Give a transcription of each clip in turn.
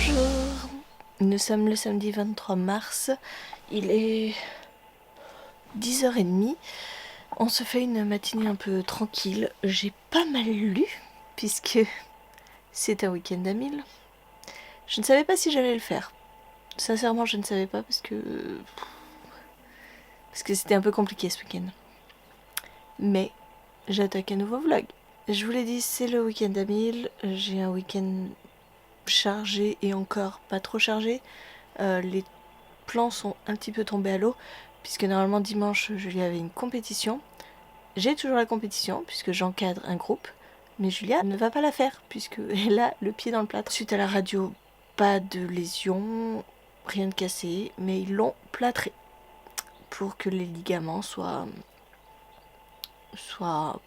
Bonjour, nous sommes le samedi 23 mars, il est 10h30, on se fait une matinée un peu tranquille, j'ai pas mal lu puisque c'est un week-end à 1000. Je ne savais pas si j'allais le faire, sincèrement je ne savais pas parce que c'était un peu compliqué ce week-end. Mais j'attaque un nouveau vlog. Je vous l'ai dit, c'est le week-end à 1000, j'ai un week-end chargé et encore pas trop chargé. Les plans sont un petit peu tombés à l'eau puisque normalement dimanche Julia avait une compétition. J'ai toujours la compétition puisque j'encadre un groupe, mais Julia ne va pas la faire puisqu'elle a le pied dans le plâtre. Suite à la radio, pas de lésion, rien de cassé, mais ils l'ont plâtré pour que les ligaments soient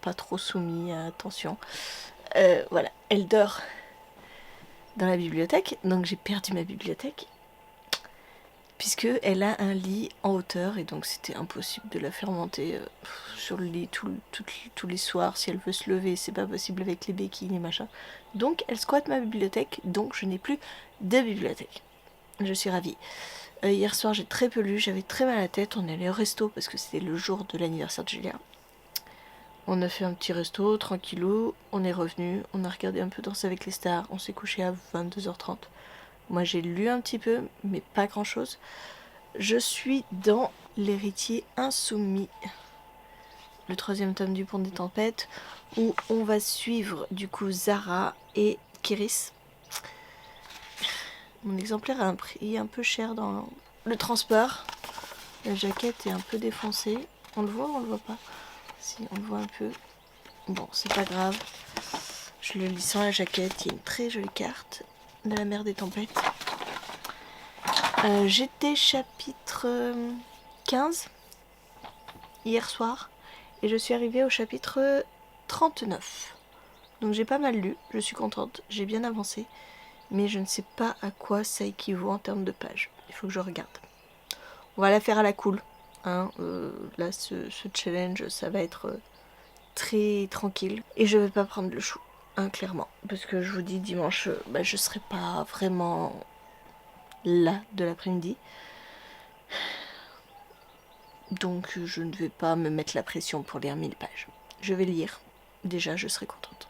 pas trop soumis à tension. Voilà, elle dort dans la bibliothèque, donc j'ai perdu ma bibliothèque puisque elle a un lit en hauteur et donc c'était impossible de la faire monter sur le lit tous les soirs. Si elle veut se lever, c'est pas possible avec les béquilles et machin. Donc elle squatte ma bibliothèque, donc je n'ai plus de bibliothèque. Je suis ravie. Hier soir j'ai très peu lu, j'avais très mal à la tête. On est allé au resto parce que c'était le jour de l'anniversaire de Julia. On a fait un petit resto, tranquillou, on est revenu, on a regardé un peu Danser avec les stars, on s'est couché à 22h30. Moi j'ai lu un petit peu, mais pas grand chose. Je suis dans L'héritier insoumis, le 3e tome du Pont des Tempêtes, où on va suivre du coup Zara et Kéris. Mon exemplaire a un prix un peu cher dans le transport. La jaquette est un peu défoncée. On le voit ou on le voit pas? Si, on le voit un peu. Bon, c'est pas grave. Je le lis sans la jaquette. Il y a une très jolie carte de la mer des tempêtes. J'étais chapitre 15 hier soir et je suis arrivée au chapitre 39. Donc j'ai pas mal lu, je suis contente, j'ai bien avancé, mais je ne sais pas à quoi ça équivaut en termes de pages. Il faut que je regarde. On va la faire à la cool. Hein. Là, ce challenge, ça va être très tranquille et je vais pas prendre le chou, hein, clairement, parce que je vous dis dimanche, je serai pas vraiment là de l'après-midi. Donc je ne vais pas me mettre la pression pour lire 1000 pages. Je vais lire. Déjà, je serai contente.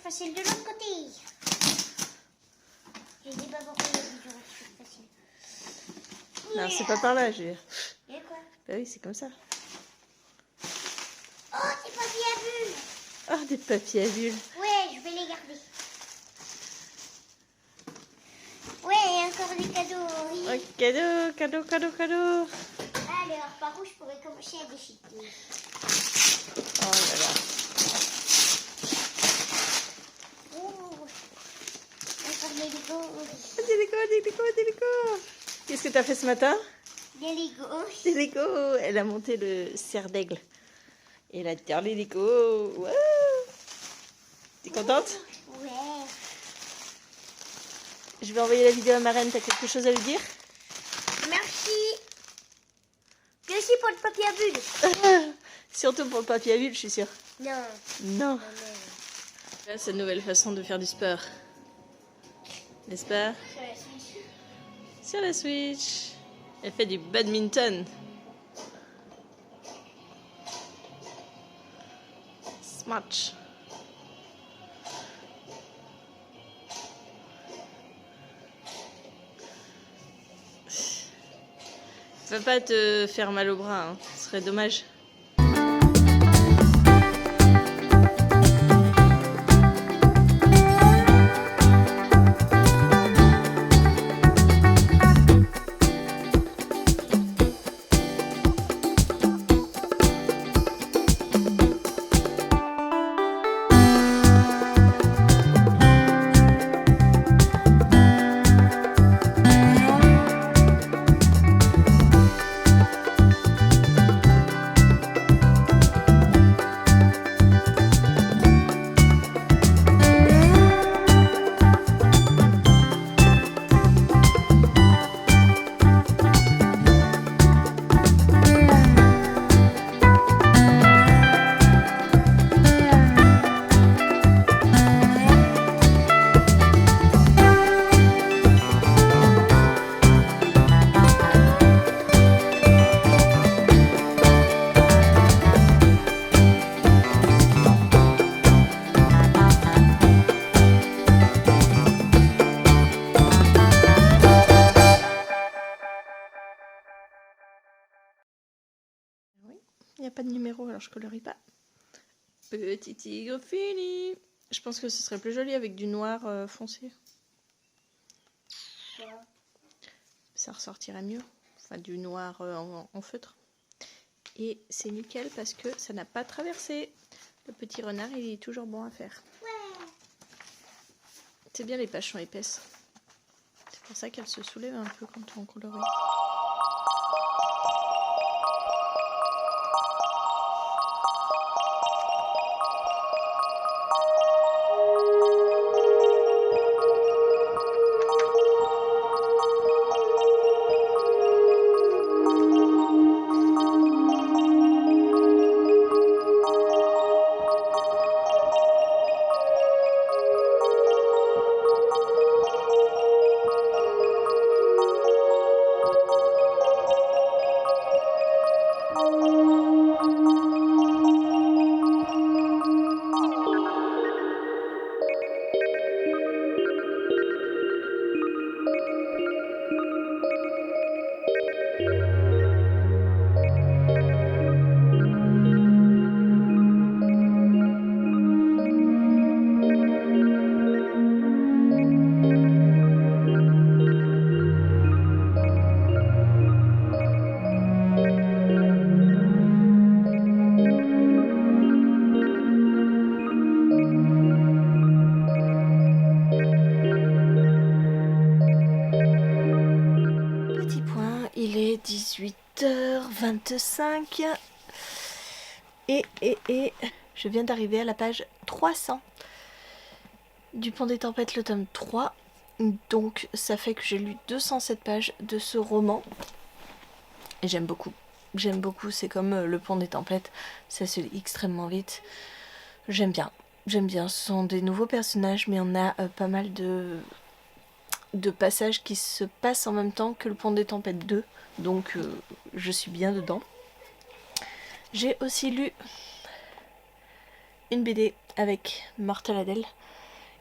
Facile de l'autre côté. Je dis pas pourquoi il y a du retour facile. Non, c'est pas par là, Julia. Et quoi? Bah oui, c'est comme ça. Oh, des papiers à bulles. Oh, des papiers à bulles. Ouais, je vais les garder. Ouais, et encore des cadeaux. Oui. Oh, cadeau. Allez. alors, par contre, je pourrais commencer à déchiqueter. Oh là là. Oh, encore des Legos. Des Lego. Qu'est-ce que tu as fait ce matin? Des Legos. Des Lego. Elle a monté le cerf d'aigle. Et elle adore les Lego. Wow. T'es contente? Ouais. Je vais envoyer la vidéo à ma reine. T'as quelque chose à lui dire? Merci. Merci pour le papier à bulles. Surtout pour le papier à bulles, je suis sûre. Non. Non. Là, c'est une nouvelle façon de faire du sport. N'est-ce pas? Sur la Switch. Elle fait du badminton. Smash. Tu vas pas te faire mal au bras, hein. Ce serait dommage. Il n'y a pas de numéro, alors je colorie pas. Petit tigre fini. Je pense que ce serait plus joli avec du noir foncé. Ça ressortirait mieux. Enfin, du noir en feutre. Et c'est nickel parce que ça n'a pas traversé. Le petit renard, il est toujours bon à faire. C'est bien, les pages sont épaisses. C'est pour ça qu'elles se soulèvent un peu quand on colorie. Petit point, il est 18h25 et je viens d'arriver à la page 300 du Pont des Tempêtes, le tome 3. Donc ça fait que j'ai lu 207 pages de ce roman et j'aime beaucoup. J'aime beaucoup, c'est comme le Pont des Tempêtes, ça se lit extrêmement vite. J'aime bien, ce sont des nouveaux personnages mais on a pas mal de passages qui se passent en même temps que le Pont des Tempêtes 2, donc je suis bien dedans. J'ai aussi lu une BD avec Marthe Ladel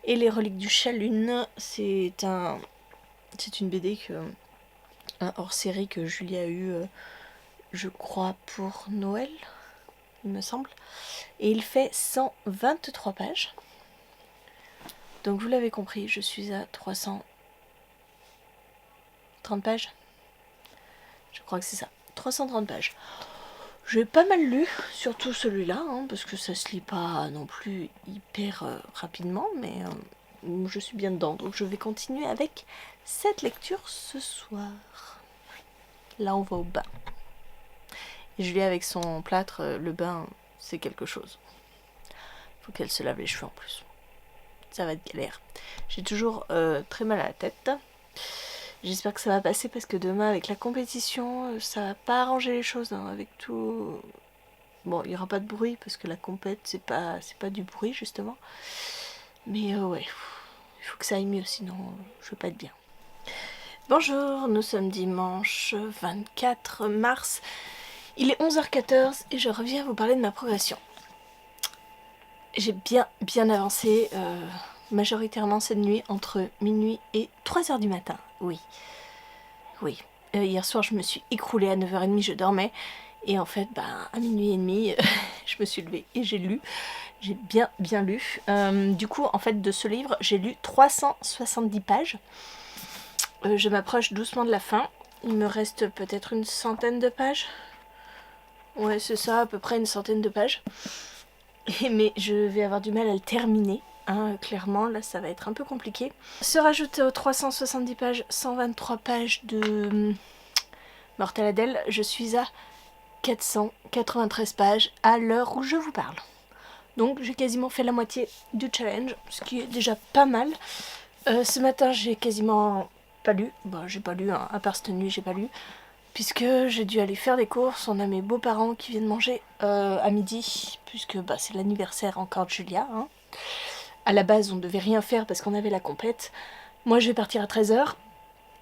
et les reliques du Chat-Lune. C'est une BD un hors-série que Julie a eu, je crois, pour Noël, il me semble. Et il fait 123 pages. Donc vous l'avez compris, je suis à 330 pages. Je crois que c'est ça. 330 pages. J'ai pas mal lu, surtout celui-là, hein, parce que ça se lit pas non plus hyper rapidement, mais je suis bien dedans. Donc je vais continuer avec cette lecture ce soir. Là, on va au bain. Et Julia, avec son plâtre, le bain, c'est quelque chose. Faut qu'elle se lave les cheveux en plus. Ça va être galère. J'ai toujours très mal à la tête. J'espère que ça va passer parce que demain, avec la compétition, ça va pas arranger les choses, hein, avec tout... Bon, il y aura pas de bruit parce que la compète, c'est pas du bruit, justement. Mais ouais, il faut que ça aille mieux, sinon je vais pas être bien. Bonjour, nous sommes dimanche 24 mars. Il est 11h14 et je reviens vous parler de ma progression. J'ai bien avancé, majoritairement cette nuit, entre minuit et 3h du matin. Oui. Hier soir, je me suis écroulée à 9h30, je dormais. Et en fait, à minuit et demi, je me suis levée et j'ai lu. J'ai bien lu. Du coup, en fait, de ce livre, j'ai lu 370 pages. Je m'approche doucement de la fin. Il me reste peut-être une centaine de pages. Ouais, c'est ça, à peu près une centaine de pages. Mais je vais avoir du mal à le terminer. Hein, clairement, là, ça va être un peu compliqué. Se rajouter aux 370 pages, 123 pages de Mortel Adèle, je suis à 493 pages à l'heure où je vous parle. Donc j'ai quasiment fait la moitié du challenge, ce qui est déjà pas mal. Ce matin j'ai quasiment pas lu, j'ai pas lu, hein, à part cette nuit j'ai pas lu, puisque j'ai dû aller faire des courses. On a mes beaux-parents qui viennent manger à midi, puisque c'est l'anniversaire encore de Julia. Hein. À la base on devait rien faire parce qu'on avait la compète. Moi je vais partir à 13h.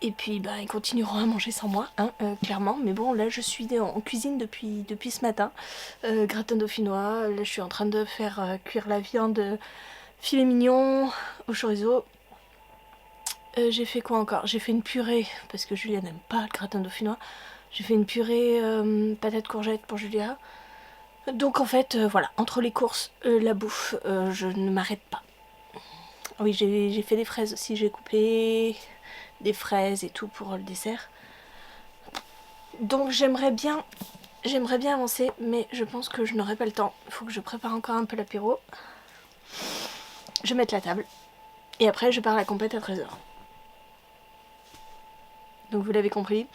Et puis ils continueront à manger sans moi, hein, clairement. Mais bon, là je suis en cuisine depuis ce matin. Gratin dauphinois, là je suis en train de faire cuire la viande filet mignon au chorizo. J'ai fait quoi encore? J'ai fait une purée, parce que Julia n'aime pas le gratin dauphinois. J'ai fait une purée patate courgette pour Julia. Donc en fait, voilà, entre les courses, la bouffe, je ne m'arrête pas. Oui, j'ai fait des fraises aussi, j'ai coupé des fraises et tout pour le dessert. Donc j'aimerais bien avancer, mais je pense que je n'aurai pas le temps. Il faut que je prépare encore un peu l'apéro. Je vais mettre la table. Et après je pars à la compète à 13h. Donc vous l'avez compris.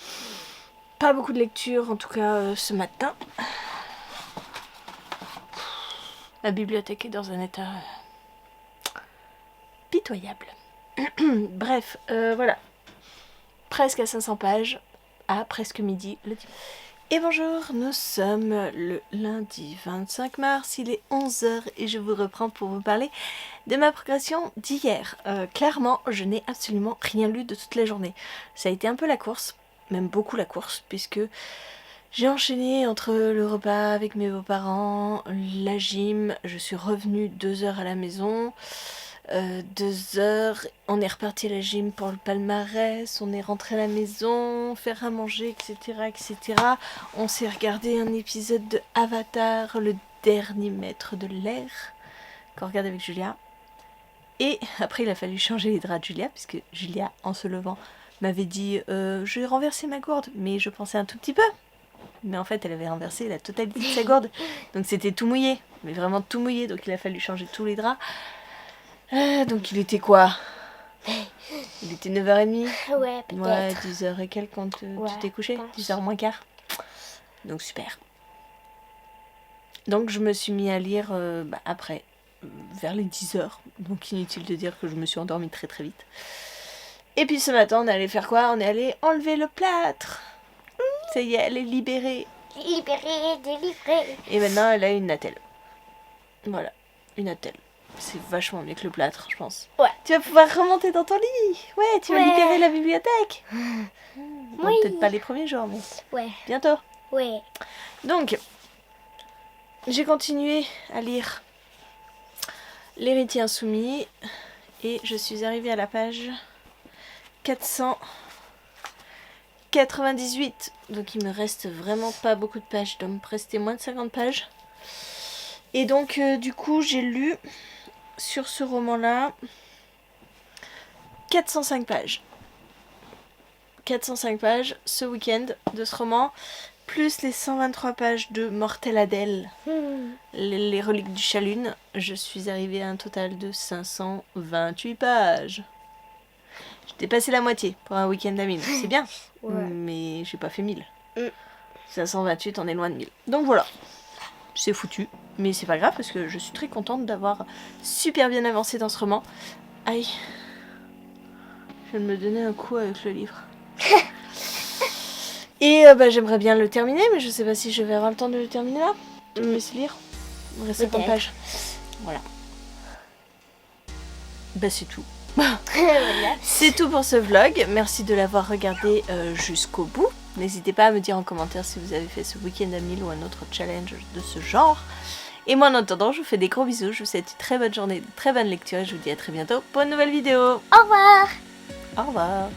Pas beaucoup de lecture, en tout cas ce matin. La bibliothèque est dans un état pitoyable. Bref, voilà. Presque à 500 pages, à presque midi le dimanche. Et bonjour, nous sommes le lundi 25 mars, il est 11h et je vous reprends pour vous parler de ma progression d'hier. Clairement, je n'ai absolument rien lu de toute la journée. Ça a été un peu la course, même beaucoup la course, puisque j'ai enchaîné entre le repas avec mes beaux-parents, la gym, je suis revenue 2 heures à la maison. 2 heures, on est reparti à la gym pour le palmarès, on est rentré à la maison, faire à manger, etc. On s'est regardé un épisode de Avatar, le dernier maître de l'air, qu'on regarde avec Julia. Et après il a fallu changer les draps de Julia, puisque Julia, en se levant, m'avait dit je vais renverser ma gourde, mais je pensais un tout petit peu. Mais en fait elle avait renversé la totalité de sa gourde, donc c'était tout mouillé, mais vraiment tout mouillé, donc il a fallu changer tous les draps. Donc il était quoi? Il était 9h30. Ouais, peut-être. Ouais, 10h et quelques quand tu t'es couché, 10h moins quart. Donc super. Donc je me suis mis à lire après, vers les 10h. Donc inutile de dire que je me suis endormie très très vite. Et puis ce matin on est allé faire quoi? On est allé enlever le plâtre. Ça y est, elle est libérée. Libérée, délivrée. Et maintenant elle a une attelle. Voilà, une attelle. C'est vachement mieux que le plâtre, je pense. Ouais. Tu vas pouvoir remonter dans ton lit. Ouais, tu vas libérer la bibliothèque. Bon, Oui. peut-être pas les premiers jours, mais Ouais. bientôt. Ouais. Donc, j'ai continué à lire L'héritier insoumis. Et je suis arrivée à la page 498. Donc il me reste vraiment pas beaucoup de pages. Il doit me rester moins de 50 pages. Et donc, du coup, j'ai lu... sur ce roman-là, 405 pages. 405 pages ce week-end de ce roman, plus les 123 pages de Mortel Adèle, les reliques du Chalune, je suis arrivée à un total de 528 pages. J'ai dépassé la moitié pour un week-end à 1000, c'est bien, mais j'ai pas fait 1000. 528, on est loin de 1000. Donc voilà, c'est foutu, mais c'est pas grave parce que je suis très contente d'avoir super bien avancé dans ce roman. Aïe, je viens de me donner un coup avec le livre. Et j'aimerais bien le terminer, mais je sais pas si je vais avoir le temps de le terminer là. Je me laisse lire. Il me reste 50 pages. Voilà. C'est tout. Voilà. C'est tout pour ce vlog. Merci de l'avoir regardé jusqu'au bout. N'hésitez pas à me dire en commentaire si vous avez fait ce week-end à 1000 ou un autre challenge de ce genre. Et moi en attendant, je vous fais des gros bisous. Je vous souhaite une très bonne journée, de très bonne lecture et je vous dis à très bientôt pour une nouvelle vidéo. Au revoir. Au revoir.